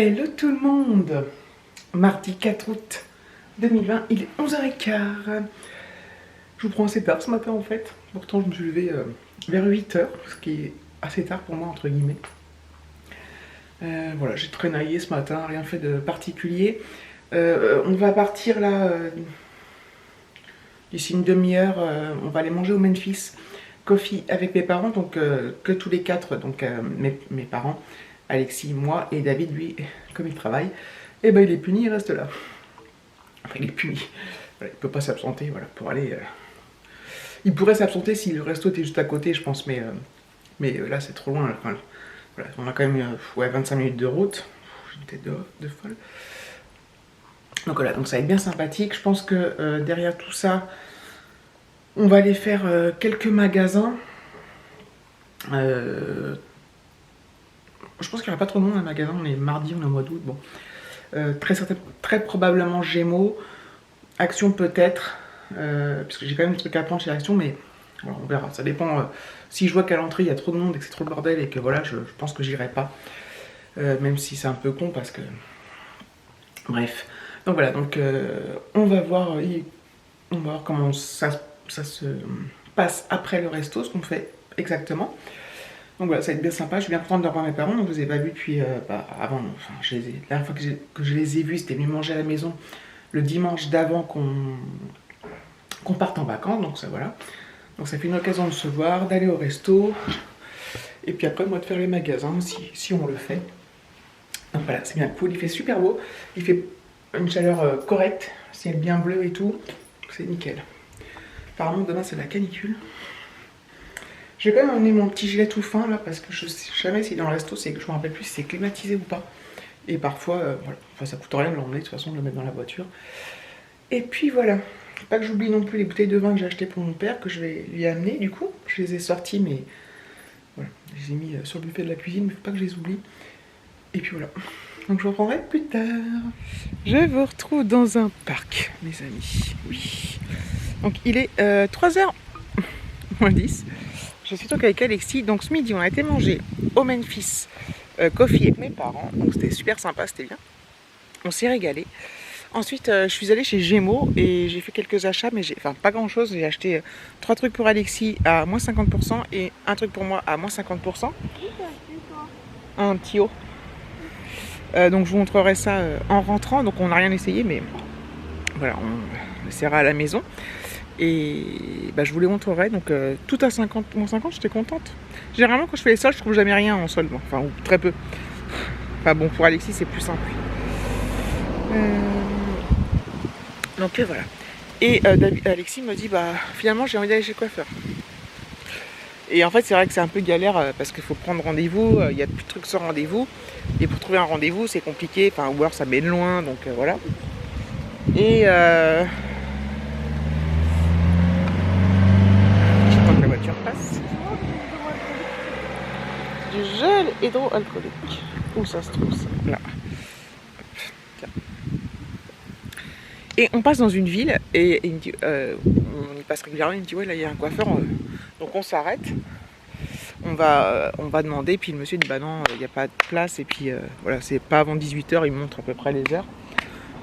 Hello tout le monde. Mardi 4 août 2020, il est 11h15. Je vous prends assez tard ce matin en fait. Pourtant je me suis levé vers 8h, ce qui est assez tard pour moi entre guillemets. Voilà, j'ai traînaillé ce matin, rien fait de particulier. On va partir là, d'ici une demi-heure, on va aller manger au Memphis Coffee avec mes parents, donc que tous les quatre, donc mes parents, Alexis, moi et David, lui, comme il travaille, et ben il est puni, il reste là. Enfin, il est puni. Voilà, il peut pas s'absenter, voilà, pour aller. Il pourrait s'absenter si le resto était juste à côté, je pense, mais là c'est trop loin. Enfin, voilà, on a quand même 25 minutes de route. J'ai une tête de folle. Donc voilà, donc ça va être bien sympathique. Je pense que derrière tout ça, on va aller faire quelques magasins. Je pense qu'il n'y aura pas trop de monde à magasin. On est mardi, on est au mois d'août. Bon, très probablement Gémeaux. Action peut-être. Parce que j'ai quand même des trucs à prendre chez Action, mais voilà, on verra. Ça dépend. Si je vois qu'à l'entrée il y a trop de monde et que c'est trop le bordel et que voilà, je pense que j'irai pas. Même si c'est un peu con parce que. Bref. Donc voilà, donc on va voir comment ça se passe après le resto, ce qu'on fait exactement. Donc voilà, ça va être bien sympa. Je suis bien contente de revoir mes parents. Donc je les ai pas vus depuis avant. Enfin, la dernière fois que je les ai vus, c'était venu manger à la maison le dimanche d'avant qu'on parte en vacances. Donc ça voilà. Donc ça fait une occasion de se voir, d'aller au resto. Et puis après, moi de faire les magasins si on le fait. Donc voilà, c'est bien cool. Il fait super beau. Il fait une chaleur correcte, ciel bien bleu et tout, c'est nickel. Apparemment demain c'est la canicule. Je vais quand même emmener mon petit gilet tout fin là parce que je sais jamais si dans le resto c'est que je me rappelle plus si c'est climatisé ou pas. Et parfois, voilà, enfin, ça coûte rien de l'emmener de toute façon, de le mettre dans la voiture. Et puis voilà, pas que j'oublie non plus les bouteilles de vin que j'ai achetées pour mon père que je vais lui amener du coup. Je les ai sorties mais voilà, je les ai mis sur le buffet de la cuisine, mais faut pas que je les oublie. Et puis voilà. Donc je vous reprendrai plus tard. Je vous retrouve dans un parc, mes amis. Oui. Donc il est 3h moins 10. Je suis donc avec Alexis. Donc ce midi, on a été manger au Memphis Coffee avec mes parents. Donc c'était super sympa, c'était bien. On s'est régalé. Ensuite, je suis allée chez Gémeaux et j'ai fait quelques achats, mais enfin pas grand chose. J'ai acheté 3 trucs pour Alexis à moins 50% et un truc pour moi à moins 50%. Un petit haut. Donc je vous montrerai ça en rentrant. Donc on n'a rien essayé, mais voilà, on essaiera à la maison. Et bah, je vous les montrerai. Donc tout à 50, moins 50, j'étais contente. Généralement quand je fais les soldes, je trouve jamais rien en solde. Enfin, ou très peu. Enfin bon, pour Alexis, c'est plus simple. Donc voilà. Et Alexis me dit, bah finalement j'ai envie d'aller chez le coiffeur. Et en fait, c'est vrai que c'est un peu galère parce qu'il faut prendre rendez-vous. Il y a plus de trucs sans rendez-vous. Et pour trouver un rendez-vous, c'est compliqué. Enfin, ou alors ça mène loin. Donc voilà. Et j'attends que la voiture passe. Du gel hydroalcoolique. Où ça se trouve ça? Là. Et on passe dans une ville et il me dit, on y passe régulièrement. Il me dit ouais là il y a un coiffeur. Donc on s'arrête. On va demander, puis le monsieur dit bah non, il n'y a pas de place, et puis voilà, c'est pas avant 18h, il montre à peu près les heures.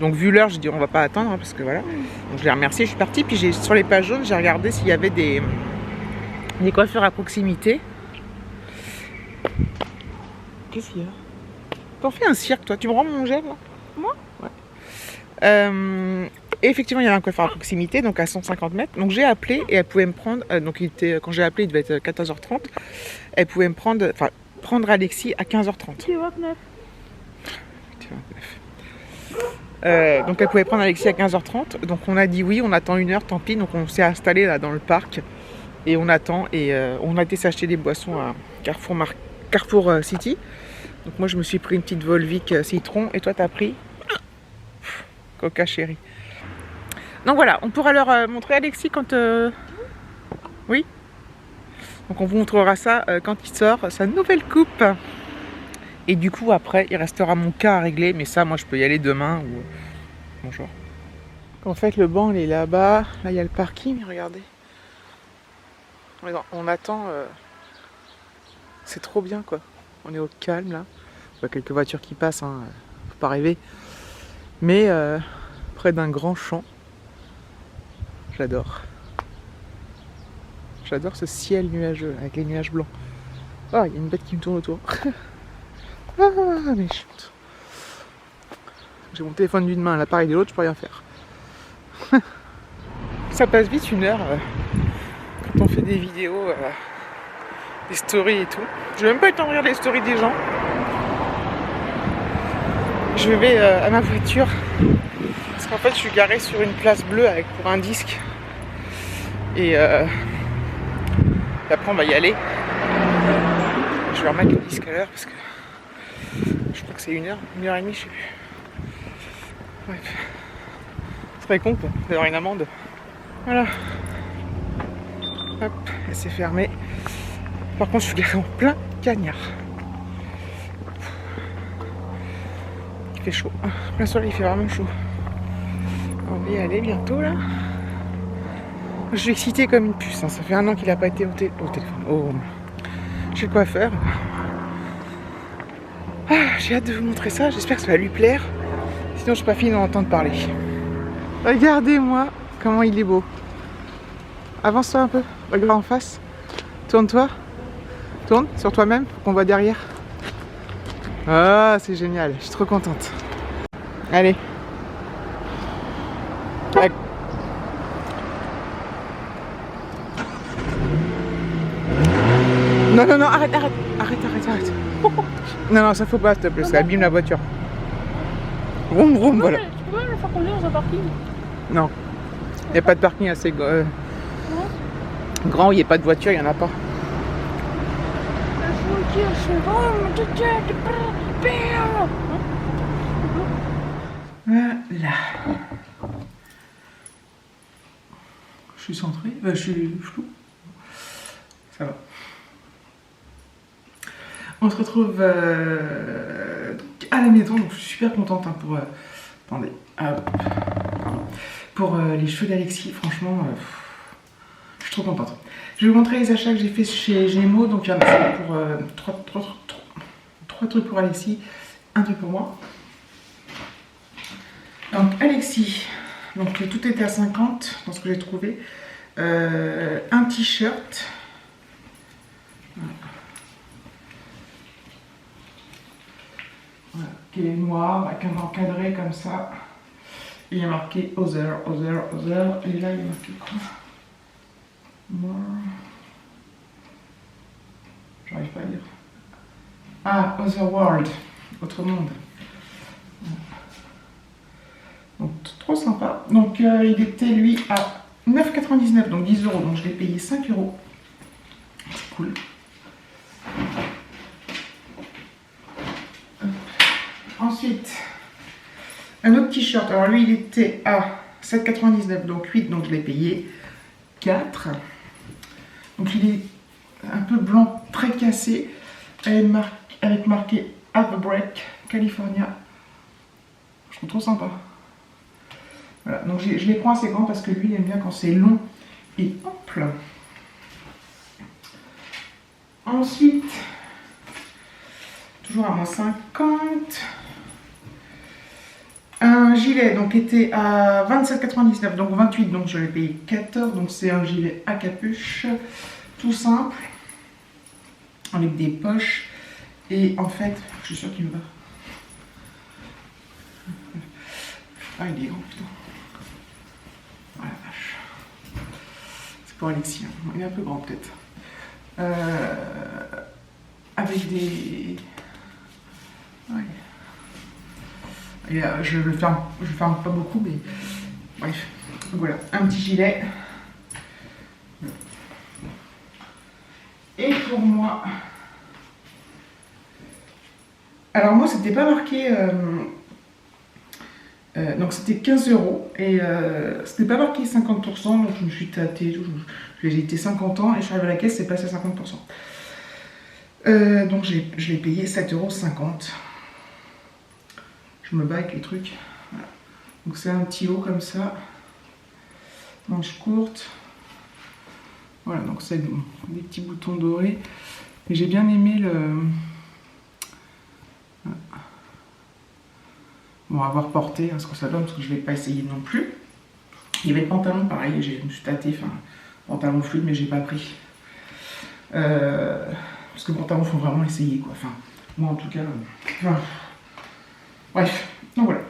Donc vu l'heure, je dis on va pas attendre, hein, parce que voilà. Donc je l'ai remercié, je suis partie, puis sur les pages jaunes, j'ai regardé s'il y avait des coiffeurs à proximité. Qu'est-ce qu'il y a? T'en fais un cirque toi, tu me rends mon gel là? Moi? Ouais. Et effectivement, il y avait un coiffeur à proximité, donc à 150 mètres. Donc j'ai appelé et elle pouvait me prendre. Donc quand j'ai appelé, il devait être 14h30. Elle pouvait me prendre, enfin, prendre Alexis à 15h30. C'est 29. Donc elle pouvait prendre Alexis à 15h30. Donc on a dit oui, on attend une heure, tant pis. Donc on s'est installé là dans le parc et on attend. Et on a été s'acheter des boissons à Carrefour City. Donc moi je me suis pris une petite Volvic citron et toi t'as pris Coca Chéri. Donc voilà, on pourra leur montrer Alexis quand... Oui. Donc on vous montrera ça quand il sort sa nouvelle coupe. Et du coup après, il restera mon cas à régler. Mais ça, moi je peux y aller demain ou... Bonjour. En fait, le banc il est là-bas. Là, il y a le parking, regardez. On attend... C'est trop bien quoi. On est au calme là. Il y a quelques voitures qui passent, hein. faut pas rêver. Mais près d'un grand champ. J'adore. J'adore ce ciel nuageux avec les nuages blancs. Oh, il y a une bête qui me tourne autour. Ah, méchante. J'ai mon téléphone d'une main, l'appareil de l'autre, je peux rien faire. Ça passe vite 1 heure quand on fait des vidéos, des stories et tout. Je n'ai même pas eu le temps de regarder les stories des gens. Je vais à ma voiture parce qu'en fait je suis garée sur une place bleue avec pour un disque et après on va y aller. Je vais remettre le disque à l'heure parce que je crois que c'est 1 heure, 1h30, je sais plus. Bref, c'est très con quoi, d'avoir une amende. Voilà. Hop, elle s'est fermée. Par contre je suis garée en plein cagnard. Il fait chaud. Plein soleil, il fait vraiment chaud. On va y aller bientôt là. Je suis excitée comme une puce. Hein. Ça fait 1 an qu'il n'a pas été au téléphone. Chez le coiffeur. Ah, j'ai hâte de vous montrer ça. J'espère que ça va lui plaire. Sinon, je n'ai pas fini d'en entendre parler. Regardez-moi comment il est beau. Avance-toi un peu. Regarde en face. Tourne-toi. Tourne sur toi-même pour qu'on voit derrière. Ah, c'est génial. Je suis trop contente. Allez. Non, non, non, arrête. Non, ça faut pas, s'il te plaît, ça abîme la voiture. Vroom, vroom, voilà. Tu peux le faire conduire dans un parking? Non, il n'y a pas de parking assez grand où il n'y a pas de voiture, il n'y en a pas. Voilà. Je suis centré, je suis flou. Ça va. On se retrouve à la maison, donc je suis super contente hein, pour... attendez. Pour les cheveux d'Alexis, franchement, je suis trop contente. Je vais vous montrer les achats que j'ai fait chez Gémeaux. Donc il y en a pour 3 trucs pour Alexis, 1 truc pour moi. Donc Alexis, donc tout était à 50 dans ce que j'ai trouvé. Un t-shirt. Voilà, qui est noir, avec un encadré comme ça. Il y a marqué Other. Et là, il y a marqué quoi? More. J'arrive pas à lire. Ah, Other World. Autre monde. Donc, trop sympa. Donc, il était, lui, à 9,99, donc 10 €. Donc, je l'ai payé 5 €. C'est cool. Ensuite, un autre t-shirt. Alors, lui, il était à 7,99, donc 8, donc je l'ai payé 4. Donc, il est un peu blanc, très cassé, avec marqué Have a Break, California. Je trouve trop sympa. Voilà, donc je les prends assez grands parce que lui, il aime bien quand c'est long et ample. Ensuite, toujours à moins 50. Un gilet donc était à 27,99, donc 28, donc je l'ai payé 14. Donc c'est un gilet à capuche, tout simple, avec des poches. Et en fait, je suis sûre qu'il me va. Ah, il est grand, putain. Oh la vache. C'est pour Alexis, hein. Il est un peu grand peut-être. Avec des... Ouais. Et je le ferme pas beaucoup, mais bref. Voilà, un petit gilet. Et pour moi... Alors moi, c'était pas marqué... donc c'était 15 € et c'était pas marqué 50%, donc je me suis tâtée, j'ai été 50 ans et je suis arrivée à la caisse, c'est passé à 50%. Donc je l'ai payé 7,50 €. Je me bats avec les trucs. Voilà. Donc c'est un petit haut comme ça, manche courte. Voilà, donc c'est des petits boutons dorés. Et j'ai bien aimé le... Bon, à voir porter ce que ça donne, parce que je ne vais pas essayer non plus. Il y avait le pantalon, pareil, je me suis tâtée, enfin, pantalon fluide, mais j'ai pas pris. Parce que le pantalon, il faut vraiment essayer, quoi. Enfin, moi en tout cas. Bref, donc voilà.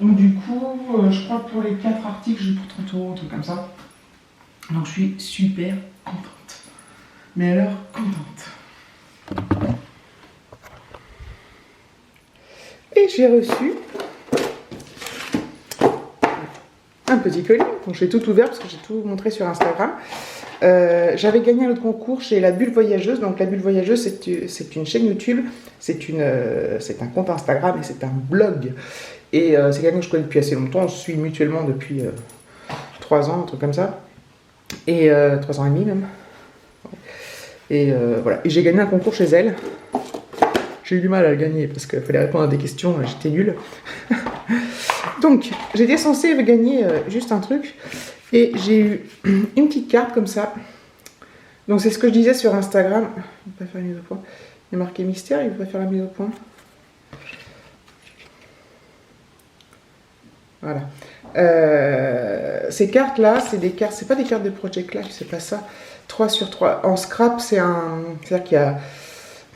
Donc du coup, je crois que pour les 4 articles, j'ai pour 30 €, un truc comme ça. Donc je suis super contente. Mais alors, contente. Et j'ai reçu un petit colis. Donc j'ai tout ouvert parce que j'ai tout montré sur Instagram. J'avais gagné un autre concours chez La Bulle Voyageuse. Donc La Bulle Voyageuse, c'est une chaîne YouTube, c'est un compte Instagram et c'est un blog. Et c'est quelqu'un que je connais depuis assez longtemps. On se suit mutuellement depuis 3 ans, un truc comme ça. Et 3 ans et demi même. Et voilà. Et j'ai gagné un concours chez elle. J'ai eu du mal à le gagner parce qu'il fallait répondre à des questions, j'étais nulle. Donc, j'étais censée gagner juste un truc. Et j'ai eu une petite carte comme ça. Donc, c'est ce que je disais sur Instagram. Il ne va pas faire la mise au point. Il y a marqué mystère, il va faire la mise au point. Voilà. Ces cartes-là, c'est des cartes, c'est pas des cartes de Project Life, c'est pas ça. 3 sur 3. En scrap, c'est-à-dire qu'il y a.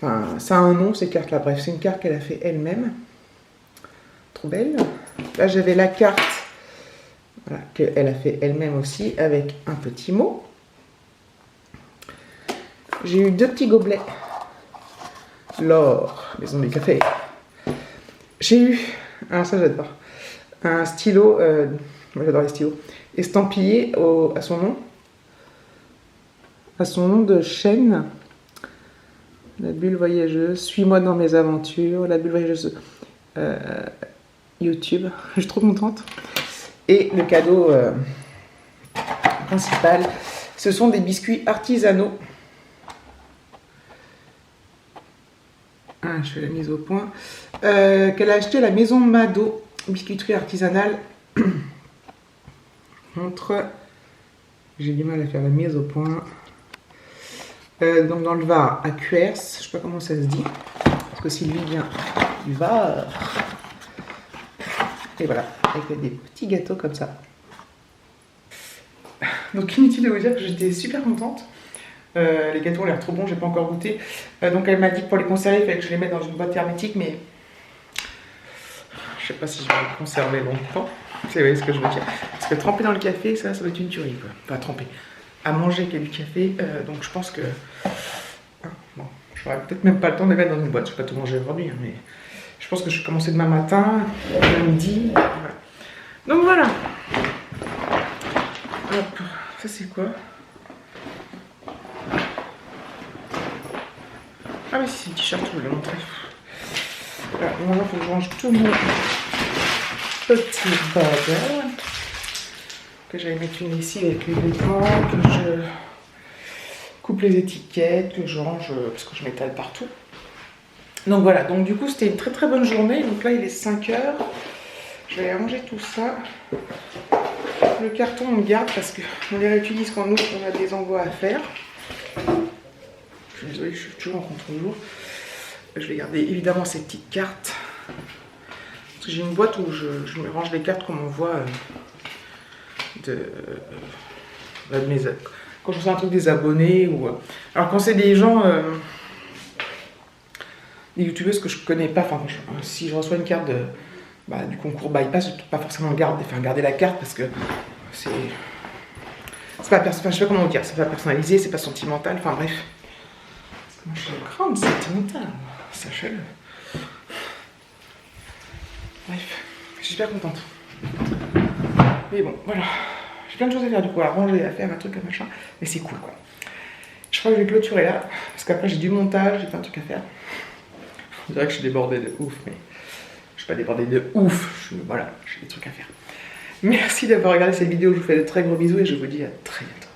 Enfin, ça a un nom, ces cartes-là. Bref, c'est une carte qu'elle a fait elle-même. Trop belle. Là, j'avais la carte voilà, qu'elle a fait elle-même aussi, avec un petit mot. J'ai eu 2 petits gobelets. L'or, maison des cafés. J'ai eu, alors ça j'adore, un stylo, moi j'adore les stylos, estampillé à son nom de chaîne. La Bulle Voyageuse, suis-moi dans mes aventures, La Bulle Voyageuse YouTube, je suis trop contente. Et le cadeau principal, ce sont des biscuits artisanaux. Je fais la mise au point. Qu'elle a acheté à la maison Mado, biscuiterie artisanale. Montre. J'ai du mal à faire la mise au point. Donc dans le Var, à Cuers, je sais pas comment ça se dit, parce que Sylvie vient du Var. Et voilà, avec des petits gâteaux comme ça. Donc inutile de vous dire que j'étais super contente. Les gâteaux ont l'air trop bons, j'ai pas encore goûté. Donc elle m'a dit que pour les conserver, il fallait que je les mette dans une boîte hermétique, mais je sais pas si je vais les conserver longtemps. Vous savez ce que je veux dire. Parce que tremper dans le café, ça doit être une tuerie, quoi. Enfin, tremper. À manger qu'il y a du café, donc je pense que bon, j'aurai peut-être même pas le temps de les mettre dans une boîte, je vais pas tout manger aujourd'hui, hein, mais je pense que je vais commencer demain matin, midi, voilà. Donc voilà. Hop, ça c'est quoi? Ah mais c'est le t-shirt, je vous l'ai montré. Voilà, maintenant il faut que je range tout mon petit bagage. Que j'aille mettre une ici avec les vêtements, que je coupe les étiquettes, que je range parce que je m'étale partout. Donc voilà, donc du coup c'était une très très bonne journée. Donc là il est 5 h. Je vais aller ranger tout ça. Le carton on le garde parce qu'on les réutilise quand nous on a des envois à faire. Je suis désolée, je suis toujours en contre-jour. Je vais garder évidemment ces petites cartes. Parce que j'ai une boîte où je me range les cartes qu'on m'envoie. Quand je reçois un truc des abonnés ou alors quand c'est des gens des youtubeuses que je connais pas, enfin si je reçois une carte du concours bypass, je ne peux pas forcément garder la carte parce que c'est pas je sais pas comment dire, c'est pas personnalisé, c'est pas sentimental, enfin bref. Moi je suis grande sentimentale, sachez-le. Bref, je suis super contente. Mais bon, voilà. J'ai plein de choses à faire du coup, à ranger, à faire un truc, un machin. Mais c'est cool quoi. Je crois que je vais clôturer là. Parce qu'après j'ai du montage, j'ai plein de trucs à faire. Je dirais que je suis débordée de ouf, mais je suis pas débordée de ouf. Voilà, j'ai des trucs à faire. Merci d'avoir regardé cette vidéo. Je vous fais de très gros bisous et je vous dis à très bientôt.